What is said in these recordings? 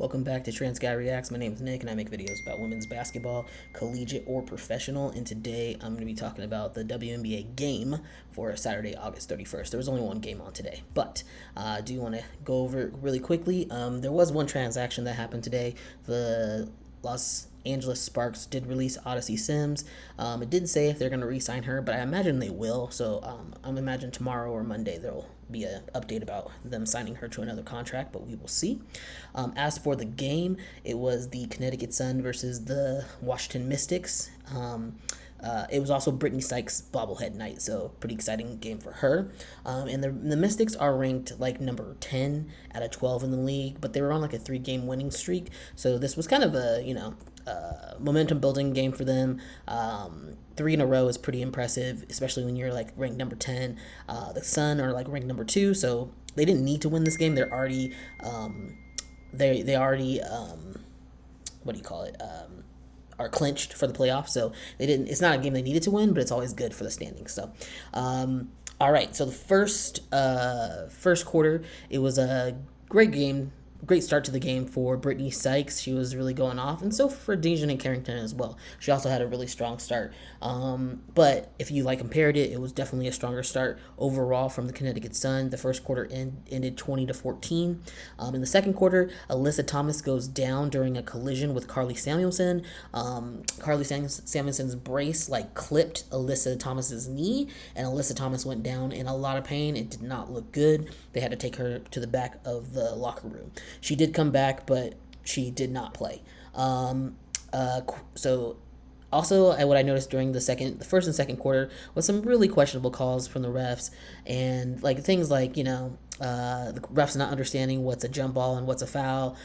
Welcome back to TransGuyReacts. My name is Nick, and I make videos about women's basketball, collegiate or professional. And today I'm going to be talking about the WNBA game for Saturday, August 31st. There was only one game on today, but I do want to go over it really quickly. There was one transaction that happened today. The Los Angeles Sparks did release Odyssey Sims. It didn't say if they're going to re-sign her, but I imagine they will. So I'm imagine tomorrow or Monday there'll be an update about them signing her to another contract, but we will see. As for the game, it was the Connecticut Sun versus the Washington Mystics. It was also Brittany Sykes' bobblehead night, so pretty exciting game for her. And the Mystics are ranked like number 10 out of 12 in the league, but they were on like a 3-game winning streak, so this was kind of a momentum building game for them. 3 in a row is pretty impressive, especially when you're like ranked number 10. The Sun are like ranked number 2, so they didn't need to win this game. They're already they already what do you call it? Are clinched for the playoffs, so they didn't. It's not a game they needed to win, but it's always good for the standings. So, all right. So the first quarter, it was a great game. Great start to the game for Brittany Sykes. She was really going off, and so for Dejan and Carrington as well. She also had a really strong start. But if you compared it, it was definitely a stronger start overall from the Connecticut Sun. The first quarter ended 20-14. In the second quarter, Alyssa Thomas goes down during a collision with Carly Samuelson. Carly Samuelson's brace clipped Alyssa Thomas's knee, and Alyssa Thomas went down in a lot of pain. It did not look good. They had to take her to the back of the locker room. She did come back, but she did not play. So also, what I noticed during the first and second quarter was some really questionable calls from the refs, and things like the refs not understanding what's a jump ball and what's a foul,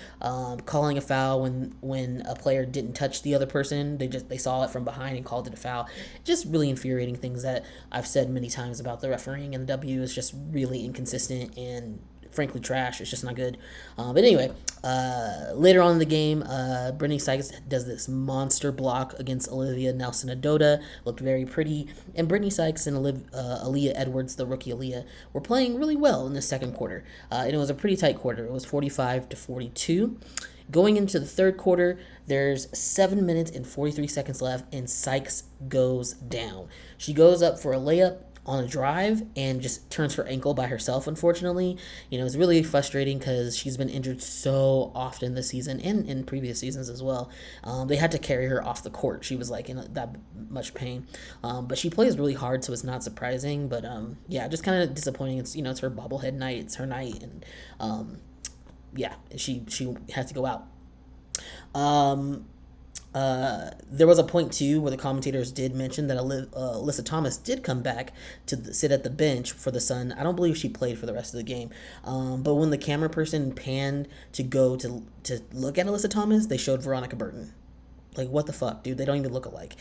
calling a foul when a player didn't touch the other person. They saw it from behind and called it a foul. Just really infuriating things that I've said many times about the refereeing, and the W is just really inconsistent and frankly trash. It's just not good. But anyway, later on in the game, Brittany Sykes does this monster block against Olivia Nelson-Adota. Looked very pretty. And Brittany Sykes and Aaliyah Edwards, the rookie Aaliyah, were playing really well in the second quarter. And it was a pretty tight quarter. It was 45-42. Going into the third quarter, there's 7 minutes and 43 seconds left, and Sykes goes down. She goes up for a layup on a drive and just turns her ankle by herself, unfortunately. It's really frustrating because she's been injured so often this season and in previous seasons as well. They had to carry her off the court. She was in that much pain. But she plays really hard, so it's not surprising. But yeah, just kind of disappointing. It's it's her bobblehead night. It's her night, and yeah, she had to go out. There was a point too where the commentators did mention that Alyssa Thomas did come back to sit at the bench for the Sun. I don't believe she played for the rest of the game. But when the camera person panned to go to look at Alyssa Thomas, they showed Veronica Burton. What the fuck, dude? They don't even look alike.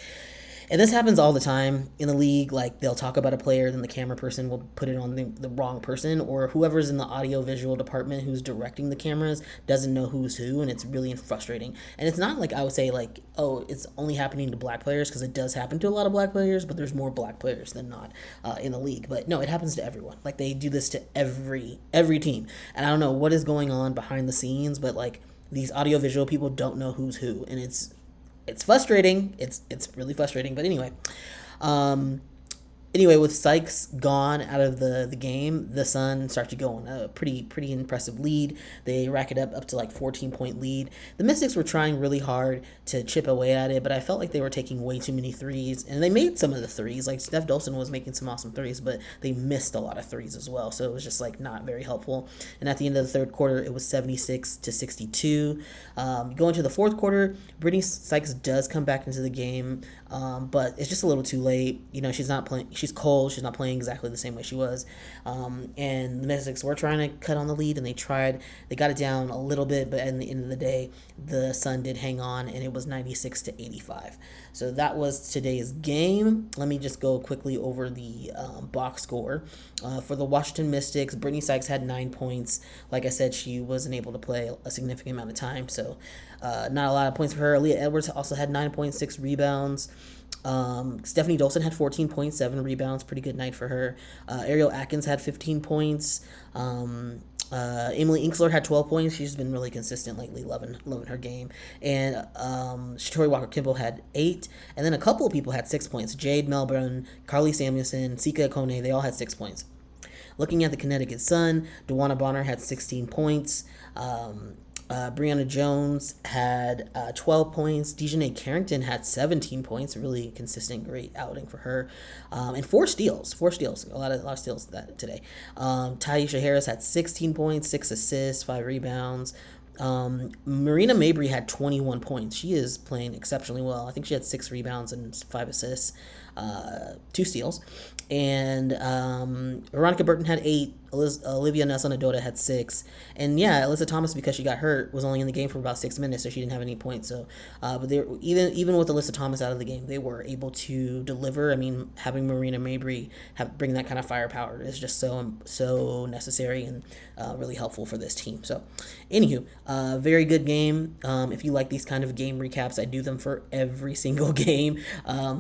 And this happens all the time in the league. They'll talk about a player, then the camera person will put it on the wrong person, or whoever's in the audio-visual department who's directing the cameras doesn't know who's who, and it's really frustrating. And it's not I would say, oh, it's only happening to black players, because it does happen to a lot of black players, but there's more black players than not in the league. But no, it happens to everyone. They do this to every team. And I don't know what is going on behind the scenes, but, these audio-visual people don't know who's who, and it's frustrating. It's really frustrating. But anyway, with Sykes gone out of the game, the Sun start to go on a pretty impressive lead. They rack it up to 14-point lead. The Mystics were trying really hard to chip away at it, but I felt like they were taking way too many threes, and they made some of the threes. Steph Dolson was making some awesome threes, but they missed a lot of threes as well, so it was just not very helpful. And at the end of the third quarter, it was 76-62. Going to the fourth quarter, Brittany Sykes does come back into the game, but it's just a little too late. She's not playing. She's cold. She's not playing exactly the same way she was. And the Mystics were trying to cut on the lead, and they tried. They got it down a little bit, but at the end of the day, the Sun did hang on, and it was 96-85. So that was today's game. Let me just go quickly over the box score. For the Washington Mystics, Brittany Sykes had 9 points. Like I said, she wasn't able to play a significant amount of time, so not a lot of points for her. Aaliyah Edwards also had 9.6 rebounds. Stephanie Dolson had 14 points, 7 rebounds, pretty good night for her. Ariel Atkins had 15 points. Emily Inkster had 12 points. She's been really consistent lately, loving her game. And Shatori Walker Kimball had 8. And then a couple of people had 6 points. Jade Melbourne, Carly Samuelson, Sika Kone, they all had 6 points. Looking at the Connecticut Sun, Dewana Bonner had 16 points. Brianna Jones had 12 points. Dejanay Carrington had 17 points. Really consistent, great outing for her. And 4 steals. 4 steals. A lot of steals today. Taisha Harris had 16 points, 6 assists, 5 rebounds. Marina Mabry had 21 points. She is playing exceptionally well. I think she had 6 rebounds and 5 assists, 2 steals. And Veronica Burton had 8. Olivia Nelson-Adota had 6. And yeah, Alyssa Thomas, because she got hurt, was only in the game for about 6 minutes, so she didn't have any points. So, but they even with Alyssa Thomas out of the game, they were able to deliver. I mean, having Marina Mabry bring that kind of firepower is just so necessary and really helpful for this team. So, anywho, very good game. If you like these kind of game recaps, I do them for every single game.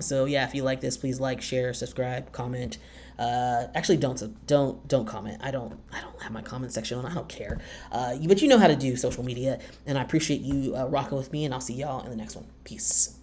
So yeah, if you like this, please like, share, subscribe, comment. Actually, don't comment. I don't have my comment section on. I don't care. But you know how to do social media, and I appreciate you rocking with me. And I'll see y'all in the next one. Peace.